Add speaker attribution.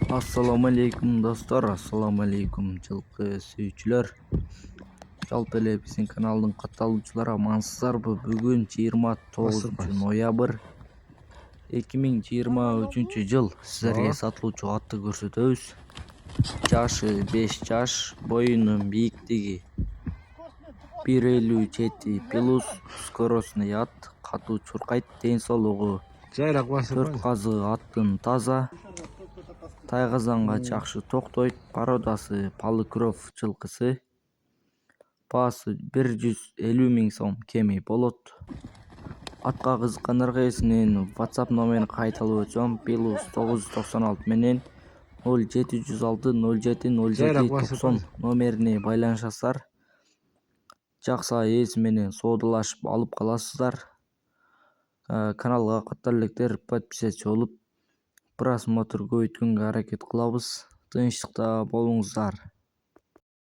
Speaker 1: Assalamu alaikum dostlar, assalamu alaikum жылкы сүйүүчүлөр. Жалпы эле биздин каналдын катталуучулары амансыздарбы? Бүгүн 29 ноябрь 2023-жыл. Силерге сатылуучу атты көрсөтөбүз. Жашы 5 жаш, боюнун бийиктиги 1,57 плюс, скоростный ат, катуу чуркайт, ден соолугу 4 казыгы аттын таза, тайгазанга жакшы токтойт, породасы полукров жылкысы, баасы 150 000 сом кеми болот. Атка кызыккандарга эсинен WhatsApp номерин кайталап өтсөм, +996 менен 0706 07 07 90 номерине байланышасыздар. Жакса ээси менен соодалашып алып каласыздар. Каналга каттар электер подписчи болуп, просмотр көбөйткөнгө аракет кылабыз. Тынчтыкта болуңуздар.